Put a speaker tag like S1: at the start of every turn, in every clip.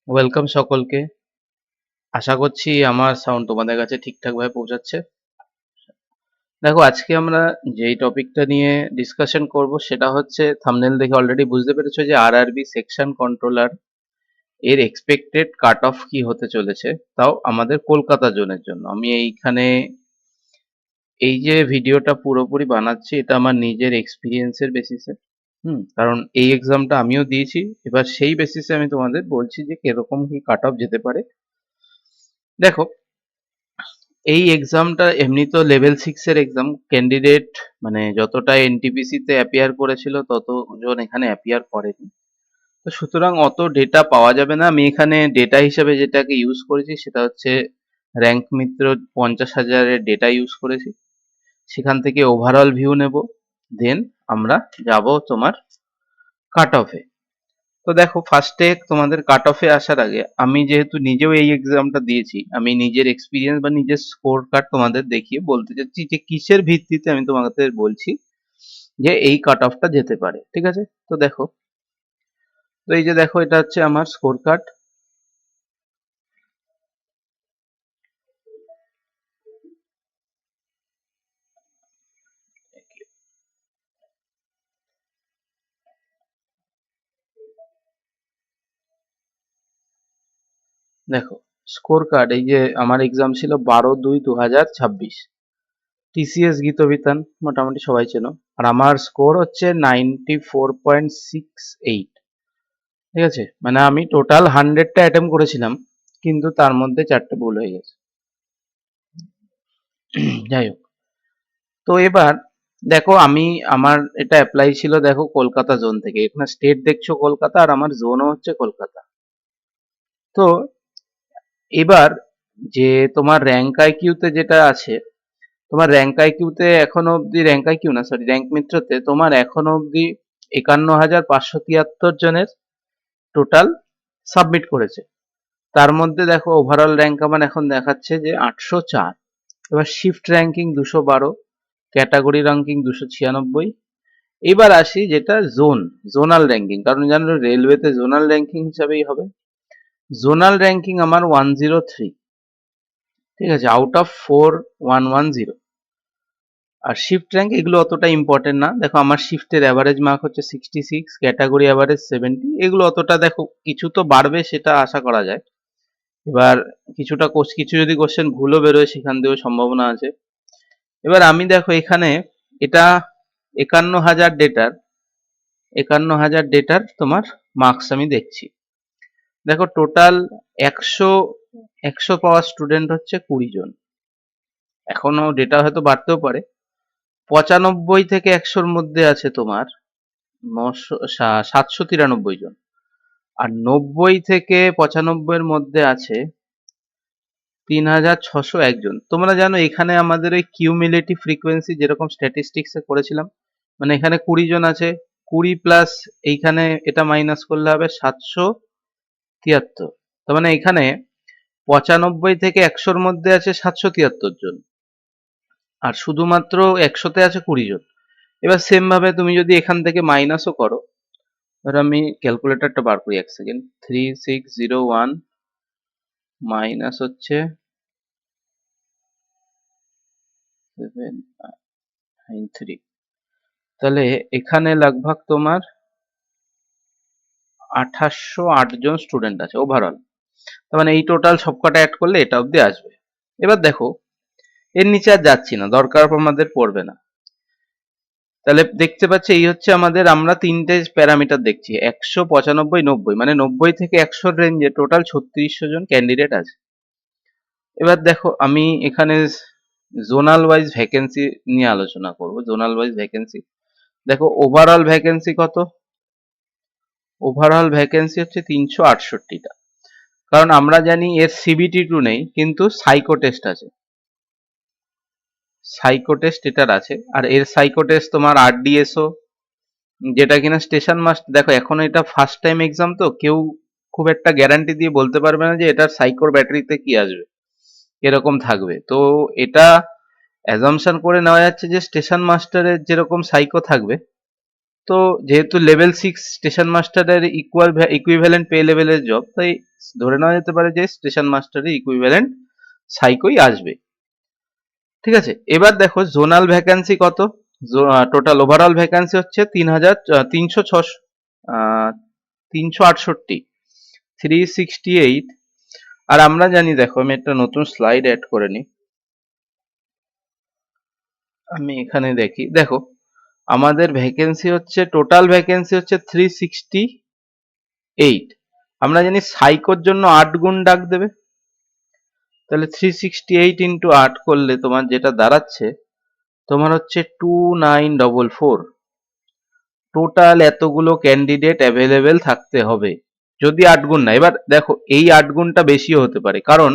S1: Welcome সকলকে। আশা করছি আমার সাউন্ড তোমাদের কাছে ঠিকঠাকভাবে পৌঁছাচ্ছে। দেখো, আজকে আমরা যেই টপিকটা নিয়ে ডিসকাশন করব সেটা হচ্ছে, থাম্বনেল দেখে অলরেডি বুঝতে পেরেছো যে আরআরবি সেকশন কন্ট্রোলার এর এক্সপেক্টেড কাট অফ কি হতে চলেছে, তাও আমাদের কলকাতা জোনের জন্য। আমি এইখানে এই যে ভিডিওটা পুরোপুরি বানাচ্ছি, এটা আমার নিজের এক্সপিরিয়েন্সের বেসিসে। কারণ এই এক্সামটা আমিও দিয়েছি। এবার সেই বেসিসে আমি তোমাদের বলছি যে কিরকম কি কাট অফ যেতে পারে। দেখো, এই এক্সামটা এমনি তো লেভেল 6 এর এক্সাম। ক্যান্ডিডেট মানে যতটা এনটিপিসি তে অ্যাপিয়ার করেছিল ততজন এখানে অ্যাপিয়ার করেনি। তো সুতরাং অত ডেটা পাওয়া যাবে না। আমি এখানে ডেটা হিসাবে যেটাকে ইউজ করেছি সেটা হচ্ছে র্যাঙ্ক মিত্র 50,000-এর ডেটা ইউজ করেছি। সেখান থেকে ওভারঅল ভিউ নেব, দেন আমরা যাব তোমার কাট অফে। তো দেখো, ফার্স্টে তোমাদের কাট অফে আসার আগে আমি যেহেতু নিজেও এই এক্সামটা দিয়েছি, আমি নিজের এক্সপিরিয়েন্স বা নিজের স্কোর কার্ড তোমাদের দেখিয়ে বলতে চাচ্ছি যে কিসের ভিত্তিতে আমি তোমাদের বলছি যে এই কাট অফটা যেতে পারে। ঠিক আছে? তো দেখো, তো এই যে দেখো, এটা হচ্ছে আমার স্কোর কার্ড। দেখো, স্কোর কার্ড, এই যে আমার এক্সাম ছিল 12/2/2026, টিসিএস গীতবিতান, মোটামুটি সবাই চেনো। আর আমার স্কোর হচ্ছে 94.68। ঠিক আছে, মানে আমি টোটাল 100টা অ্যাটেম্প করেছিলাম, কিন্তু তার মধ্যে 4টে ভুল হয়ে গেছে। যাই হোক, তো এবার দেখো, আমি আমার এটা অ্যাপ্লাই ছিল দেখো কলকাতা জোন থেকে। এখানে স্টেট দেখছো কলকাতা, আর আমার জোনও হচ্ছে কলকাতা। তো এবার যে তোমার র্যাঙ্ক আইকিউতে যেটা আছে, তোমার র্যাঙ্ক আইকিউতে এখনো অবধি, র্যাঙ্ক আইকিউ না সরি, র্যাঙ্ক মিত্রতে তোমার এখনো অবধি 51,573 জনের টোটাল সাবমিট করেছে। তার মধ্যে দেখো ওভারঅল র্যাঙ্ক আমার এখন দেখাচ্ছে যে 804। এবার শিফট র্যাঙ্কিং 212, ক্যাটাগরি র্যাঙ্কিং 296। এবার আসি যেটা জোনাল র্যাঙ্কিং, কারণ জানো রেলওয়েতে জোনাল র্যাঙ্কিং হিসাবেই হবে। জোনাল র্যাঙ্কিং আমার 103। ঠিক আছে, আউট অফ 4110। আর শিফট র্যাঙ্ক এগুলো অতটা ইম্পর্টেন্ট না। দেখো, আমার শিফটের অ্যাভারেজ মার্ক হচ্ছে 66, ক্যাটাগরি অ্যাভারেজ 70। এগুলো অতটা, দেখো কিছু তো বাড়বে সেটা আশা করা যায়। এবার কিছু যদি কোশ্চেন ভুলও বেরোয় সেখান দিয়েও সম্ভাবনা আছে। এবার আমি দেখো এখানে এটা 51,000 ডেটার তোমার মার্কস আমি দেখছি। দেখো, টোটাল 100 100 পাওয়া স্টুডেন্ট হচ্ছে 20 জন। এখনো ডেটা হয়তো বাড়তেও পারে। 95 থেকে 100-র মধ্যে আছে তোমার 793 জন। আর 90 থেকে 95-এর মধ্যে আছে 3,601 জন। তোমরা জানো এখানে আমাদের ওই কিউমুলেটিভ ফ্রিকোয়েন্সি যেরকম স্ট্যাটিস্টিক্সে করেছিলাম, মানে এখানে 20 জন আছে, 20 প্লাস এইখানে এটা মাইনাস করলে হবে 773। তার মানে এখানে 95 থেকে 100-র মধ্যে আছে 773 জন, আর শুধুমাত্র 100-তে আছে 20 জন। এবার সেম ভাবে তুমি যদি এখান থেকে মাইনাসও করো, ধরো আমি ক্যালকুলেটরটা বার করি এক সেকেন্ড। 3601 মাইনাস হচ্ছে 793, তাহলে এখানে লগভগ তোমার 2808 জন স্টুডেন্ট আছে ওভারঅল। তার মানে এই টোটাল সবকটা অ্যাড করলে এটা অবধি আসবে। এবার দেখো, এর নিচে আর যাচ্ছি না, দরকার আমাদের পড়বে না। তাহলে দেখতে পাচ্ছি এই হচ্ছে আমাদের, আমরা তিনটে প্যারামিটার দেখছি, 100, 95, 90। মানে 90 থেকে 100-র রেঞ্জে টোটাল 3600 জন ক্যান্ডিডেট আছে। এবার দেখো, আমি এখানে জোনাল ওয়াইজ ভ্যাকেন্সি নিয়ে আলোচনা করব। জোনাল ওয়াইজ ভ্যাকেন্সি দেখো, ওভারঅল ভ্যাকেন্সি কত? ওভারঅল ভ্যাকেন্সি হচ্ছে 368টা। কারণ আমরা জানি এর সিবিটি2 নেই, কিন্তু সাইকো টেস্ট আছে। সাইকো টেস্ট এটার আছে, আর এর সাইকো টেস্ট তোমার আরডিএসও, যেটা কিনা স্টেশন মাস্টার। দেখো, এখন এটা ফার্স্ট টাইম এক্সাম, তো কেউ খুব একটা গ্যারান্টি দিয়ে বলতে পারবে না যে এটার সাইকোর ব্যাটারিতে কি আসবে, এরকম থাকবে। তো এটা অ্যাজাম্পশন করে নেওয়া যাচ্ছে যে স্টেশন মাস্টারের যেরকম সাইকো থাকবে, তো যেহেতু লেভেল 6 স্টেশন মাস্টারের ইকুইভ্যালেন্ট পে লেভেলের জব, তাই ধরে নেওয়া যেতে পারে যে স্টেশন মাস্টারের ইকুইভ্যালেন্ট সাইকোই আসবে। ঠিক আছে, এবার দেখো জোনাল ভ্যাকান্সি কত। টোটাল ওভারঅল ভ্যাকান্সি হচ্ছে 3,368, 368। আর আমরা জানি, দেখো আমি একটা নতুন স্লাইড অ্যাড করে নিই, আমি এখানে দেখি, দেখো আমাদের ভ্যাকেন্সি হচ্ছে, টোটাল ভ্যাকেন্সি হচ্ছে 368। আমরা জানি সাইকোর জন্য 8 গুণ ডাক দেবে, তাহলে 368 × 8 করলে তোমার যেটা দাঁড়াচ্ছে, তোমার হচ্ছে 2944। টোটাল এতগুলো ক্যান্ডিডেট অ্যাভেলেবেল থাকতে হবে যদি 8 গুণ না। এবার দেখো এই 8 গুণটা বেশিও হতে পারে, কারণ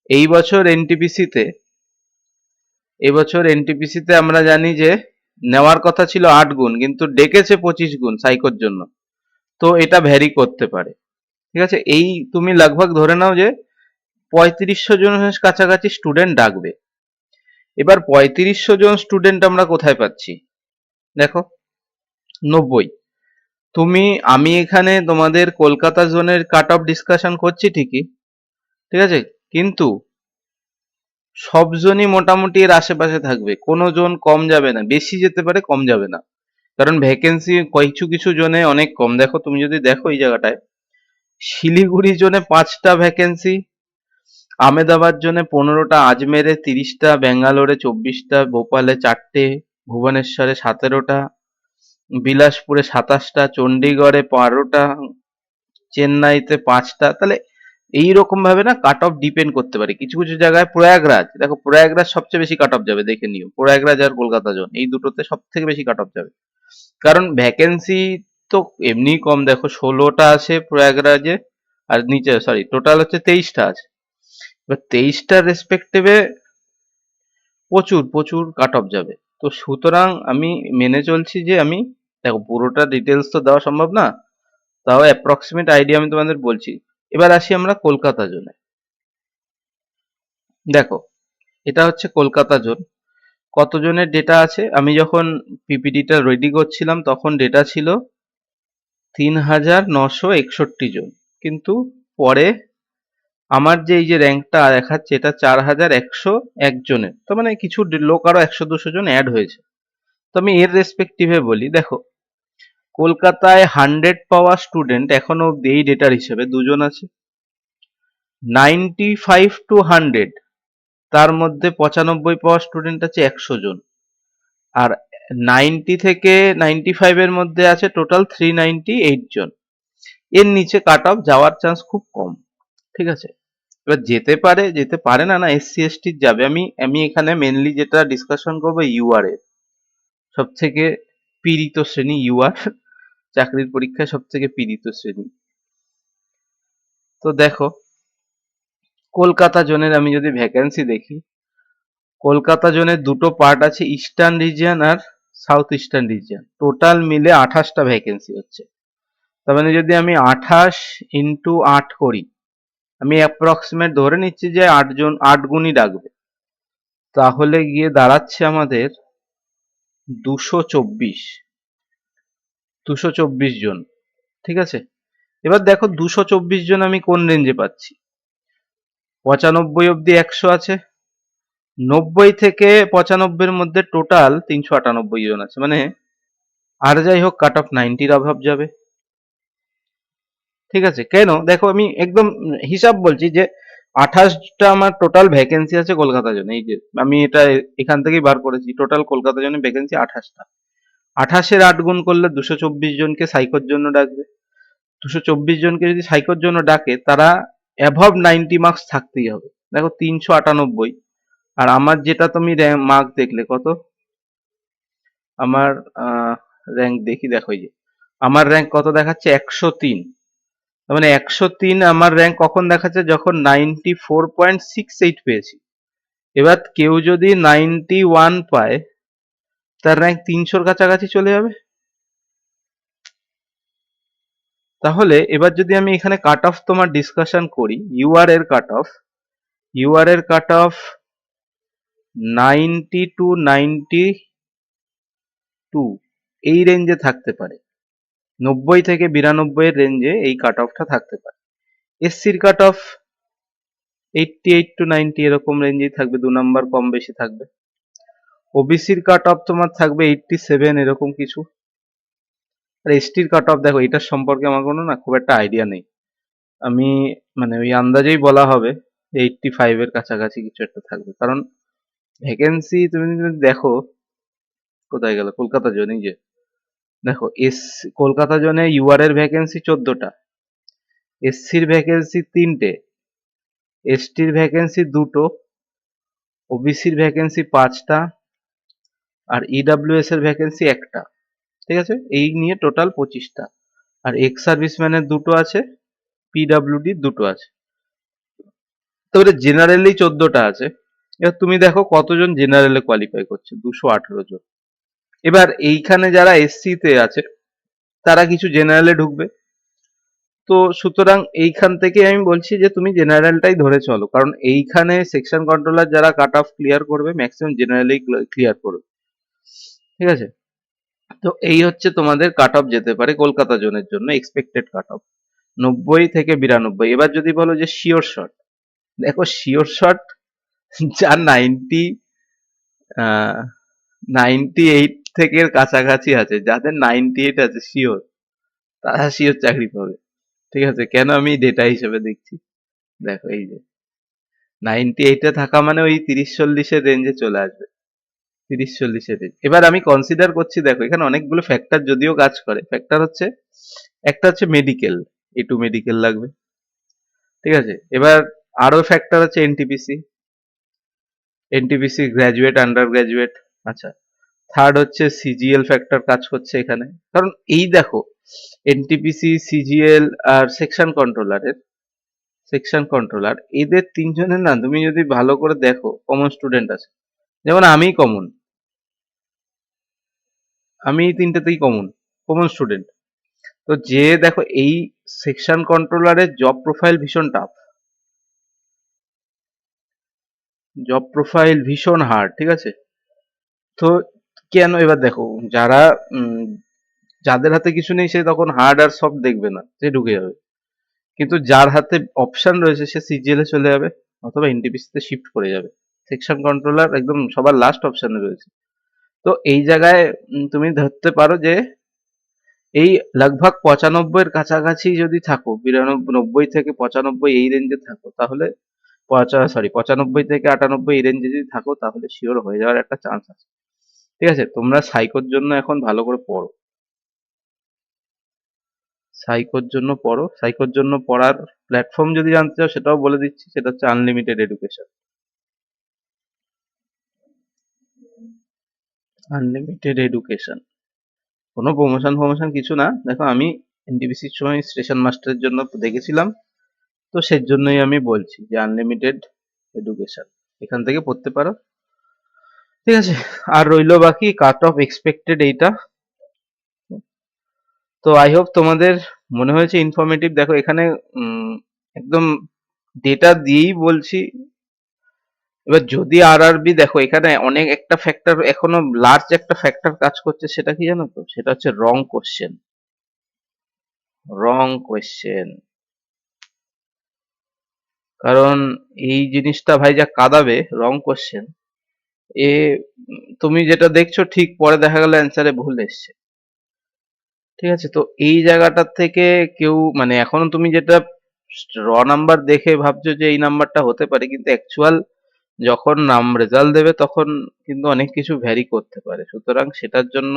S1: এই বছর এনটিপিসিতে আমরা জানি যে নেওয়ার কথা ছিল 8 গুণ, কিন্তু ডেকেছে 25 গুণ সাইকোর জন্য। তো এটা ভ্যারি করতে পারে। ঠিক আছে, এই তুমি লগভগ ধরে নাও যে 3500 জনের কাছাকাছি স্টুডেন্ট ডাকবে। এবার 3500 জন স্টুডেন্ট আমরা কোথায় পাচ্ছি, দেখো 90। আমি এখানে তোমাদের কলকাতা জোনের কাট অফ ডিসকাশন করছি ঠিকই, ঠিক আছে, কিন্তু সব জনই মোটামুটি এর আশেপাশে থাকবে, কোনো জন কম যাবে না, বেশি যেতে পারে কম যাবে না, কারণ ভ্যাকেন্সি কিছু কিছু জোনে অনেক কম। দেখো তুমি যদি দেখো এই জায়গাটায় শিলিগুড়ি জোনে 5টা ভ্যাকেন্সি, আমেদাবাদ জোনে 15টা, আজমেরে 30টা, ব্যাঙ্গালোরে 24টা, ভোপালে 4টে, ভুবনেশ্বরে 17টা, বিলাসপুরে 27টা, চণ্ডীগড়ে 12টা, চেন্নাইতে 5টা। তাহলে এইরকম ভাবে না কাট অফ ডিপেন্ড করতে পারে। কিছু কিছু জায়গায় প্রয়াগরাজ, দেখো প্রয়াগরাজ সবচেয়ে বেশি কাট অফ যাবে, দেখে নিও, প্রয়াগরাজ আর কলকাতা জোন এই দুটোতে সব থেকে বেশি কাট অফ যাবে, কারণ ভ্যাকেন্সি তো এমনি কম। দেখো 16টা আছে প্রয়াগরাজে, আর নিচে সরি টোটাল হচ্ছে 23টা আছে। এবার 23টার রেসপেক্টিভে প্রচুর প্রচুর কাট অফ যাবে। তো সুতরাং আমি মেনে চলছি যে, আমি দেখো পুরোটা ডিটেলস তো দেওয়া সম্ভব না, তাও অ্যাপ্রক্সিমেট আইডিয়া আমি তোমাদের বলছি। এবার আসি আমরা কলকাতা জোনে। দেখো এটা হচ্ছে কলকাতা জোন, কতজনের ডেটা আছে। আমি যখন পিপিটিটা রেডি করছিলাম তখন ডেটা ছিল 3,961 জন, কিন্তু পরে আমার যে এই যে র্যাঙ্কটা দেখাচ্ছে এটা 4,101 জনের, তার মানে কিছু লোক আরো 100-200 জন অ্যাড হয়েছে। তো আমি এর রেসপেক্টিভে বলি, দেখো কলকাতায় 100 পাওয়া স্টুডেন্ট এখনো অব্দি এই ডেটার হিসেবে 2 জন আছে। 95 to 100 তার মধ্যে 95 পাওয়া স্টুডেন্ট আছে 100 জন, আর 90 থেকে 95 এর মধ্যে আছে টোটাল 398 জন। এর নিচে কাট অফ যাওয়ার চান্স খুব কম। ঠিক আছে, এবার যেতে পারে যেতে পারে না, না এসসি এসটির যাবে। আমি আমি এখানে মেনলি যেটা ডিসকাশন করবো ইউআর এর, সব থেকে পীড়িত শ্রেণী ইউআর, চাকরির পরীক্ষায় সব থেকে পীড়িত শ্রেণী। তো দেখো কলকাতা জোনের আমি যদি ভ্যাকেন্সি দেখি, কলকাতা জোনের দুটো পার্ট আছে, ইস্টার্ন রিজিয়ন আর সাউথ ইস্টার্ন রিজিয়ন, টোটাল মিলে 28টা ভ্যাকেন্সি হচ্ছে। তার মানে যদি আমি 28 × 8 করি, আমি অ্যাপ্রক্সিমেট ধরে নিচ্ছি যে 8 গুণই ডাকবে, তাহলে গিয়ে দাঁড়াচ্ছে আমাদের 224 জন। ঠিক আছে, এবার দেখো 224 জন আমি কোন রেঞ্জে পাচ্ছি, 95 অব্দি 100 আছে, 90 থেকে 95 এর মধ্যে টোটাল 398 জন আছে, মানে আর যাই হোক কাট অফ 90-র অভাব যাবে। ঠিক আছে, কেন দেখো আমি একদম হিসাব বলছি যে 28টা আমার টোটাল ভ্যাকেন্সি আছে কলকাতা জন্য, এই যে আমি এটা এখান থেকেই বার করেছি, টোটাল কলকাতা জন্য ভ্যাকেন্সি 28টা। 28-এর 8 গুণ করলে 224 জনকে সাইকোর জন্য ডাকবে। 224 জনকে যদি সাইকোর জন্য ডাকে, তারা অ্যাভব 90 মার্কস থাকতেই হবে। দেখো 398, আর আমার যেটা তুমি মার্ক দেখলে কত, আমার র্যাঙ্ক দেখি, দেখো এই যে আমার র্যাঙ্ক কত দেখাচ্ছে, 103। তার মানে 103 আমার র্যাঙ্ক কখন দেখাচ্ছে, যখন 94.68 পেয়েছি। এবার কেউ যদি 91 পায়, তার র্যাঙ্ক 300-র কাছাকাছি চলে যাবে। তাহলে এবার যদি আমি এখানে কাট অফ তোমার ডিসকাশন করি, ইউআর এর কাট অফ, ইউআর এর কাট অফ 90 to 92, এই রেঞ্জে থাকতে পারে, 90 থেকে 92 এর রেঞ্জে এই কাট অফটা থাকতে পারে। এসসির কাট অফ 88 টু 90 এরকম রেঞ্জেই থাকবে, 2 নাম্বার কম বেশি থাকবে। ওবিসির কাট অফ তোমার থাকবে 87 এরকম কিছু। আর এসটির কাট অফ দেখো, এটার সম্পর্কে আমার কোনো না খুব একটা আইডিয়া নেই। আমি মানে ওই আন্দাজেই বলা হবে 85 এর কাছাকাছি কিছু একটা থাকবে, কারণ ভ্যাকেন্সি তুমি যদি দেখো, কোথায় গেল কলকাতা জোন, এই যে দেখো কলকাতা জোনে ইউআর এর ভ্যাকেন্সি 14টা, এসসির ভ্যাকেন্সি 3টে, এসটির ভ্যাকেন্সি 2টো, ওবিসির ভ্যাকেন্সি 5টা, আর ইডাব্লিউএস এর ভ্যাকেন্সি 1টা। ঠিক আছে, এই নিয়ে টোটাল 25টা। আর এক্স সার্ভিসম্যানের 2টো আছে, পিডাব্লিউডি 2টো আছে। তারপরে জেনারেলি 14টা আছে। এবার তুমি দেখো কতজন জেনারেলে কোয়ালিফাই করছে, 218 জন। এবার এইখানে যারা এসসি তে আছে তারা কিছু জেনারেলে ঢুকবে, তো সুতরাং এইখান থেকে আমি বলছি যে তুমি জেনারেলটাই ধরে চলো, কারণ এইখানে সেকশন কন্ট্রোলার যারা কাট অফ ক্লিয়ার করবে ম্যাক্সিমাম জেনারেলেই ক্লিয়ার করবে। ঠিক আছে, তো এই হচ্ছে তোমাদের কাট অফ যেতে পারে কলকাতা জোনের জন্য এক্সপেক্টেড কাট অফ 90 থেকে 92। এবার যদি বলো যে শিওর শট, দেখো শিওর শট যা 98 থেকে কাছাকাছি আছে, যাদের 98 আছে শিওর, তারা শিওর চাকরি পাবে। ঠিক আছে, কেন আমি ডেটা হিসেবে দেখছি, দেখো এই যে 98-এ থাকা মানে ওই 30-40-এর রেঞ্জে চলে আসবে, 30-40-এর রেঞ্জ। এবার আমি কনসিডার করছি, দেখো এখানে অনেকগুলো ফ্যাক্টর যদিও কাজ করে, ফ্যাক্টর হচ্ছে একটা হচ্ছে মেডিকেল, A2 মেডিকেল লাগবে। ঠিক আছে, এবার আরো ফ্যাক্টর হচ্ছে NTPC, NTPC graduate under graduate. আচ্ছা, থার্ড হচ্ছে সিজিএল ফ্যাক্টর কাজ করছে এখানে, কারণ এই দেখো এনটিপিসি, সিজিএল আর সেকশন কন্ট্রোলার এদের তিনজনের না তুমি যদি ভালো করে দেখো কমন স্টুডেন্ট আছে, যেমন আমি এই তিনটাতেই কমন কমন স্টুডেন্ট। তো যে দেখো এই সেকশন কন্ট্রোলারের জব প্রোফাইল ভীষণ টাফ, জব প্রোফাইল ভীষণ হার্ড। ঠিক আছে, তো কেন, এবার দেখো যারা উম, যাদের হাতে কিছু নেই সে তখন হার্ড আর সফট দেখবে না, সে ঢুকে যাবে। কিন্তু যার হাতে অপশন রয়েছে সে সিজিএল এ চলে যাবে অথবা এনটিপিসি তে শিফট করে যাবে। সেকশন কন্ট্রোলার একদম সবার লাস্ট অপশনে রয়েছে। তো এই জায়গায় তুমি ধরতে পারো যে এই লগভগ 95 এর কাছাকাছি যদি থাকো, 90 থেকে 95 এই রেঞ্জে থাকো, তাহলে 95 থেকে 98 এই রেঞ্জে যদি থাকো তাহলে শিওর হয়ে যাওয়ার একটা চান্স আছে। ঠিক আছে, তোমরা সাইকোর জন্য এখন ভালো করে পড়ো, সাইকোর জন্য পড়ো। সাইকোর জন্য পড়ার প্ল্যাটফর্ম যদি জানতে চাও সেটাও বলে দিচ্ছি, সেটা হচ্ছে আনলিমিটেড এডুকেশন। আনলিমিটেড এডুকেশন কোনো প্রমোশন কিছু না। দেখো আমি এনটিপিসির সময় স্টেশন মাস্টারের জন্য দেখেছিলাম, তো সেই জন্যই আমি বলছি যে আনলিমিটেড এডুকেশন এখান থেকে পড়তে পারো। ঠিক আছে, আর রইলো বাকি কাট অফ এক্সপেক্টেড এইটা। তো আই হোপ তোমাদের মনে হয়েছে ইনফরমেটিভ। দেখো এখানে একদম ডেটা দিয়েই বলছি। এবার যদি আরআরবি দেখো, এখানে অনেক একটা ফ্যাক্টর, এখনো লার্জ একটা ফ্যাক্টর কাজ করছে, সেটা কি জানো তো, সেটা হচ্ছে রং কোশ্চেন। রং কোশ্চেন, কারণ এই জিনিসটা ভাই যা কাঁদাবে রং কোশ্চেন, এ তুমি যেটা দেখছো ঠিক পরে দেখা গেল অ্যান্সারে ভুল এসছে। ঠিক আছে, তো এই জায়গাটার থেকে কেউ মানে এখনো তুমি যেটা নাম্বার দেখে ভাবছো যে এই নাম্বারটা হতে পারে, কিন্তু অ্যাকচুয়াল যখন রেজাল্ট দেবে তখন কিন্তু অনেক কিছু ভ্যারি করতে পারে। সুতরাং সেটার জন্য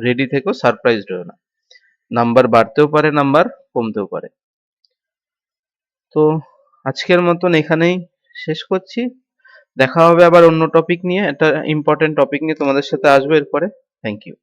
S1: রেডি থেকো, সারপ্রাইজড হও না। নাম্বার বাড়তেও পারে, নাম্বার কমতেও পারে। তো আজকের মতন এখানেই শেষ করছি। দেখা হবে আবার অন্য টপিক নিয়ে, একটা ইম্পর্টেন্ট টপিক নিয়ে তোমাদের সাথে আসবো এরপরে। Thank you.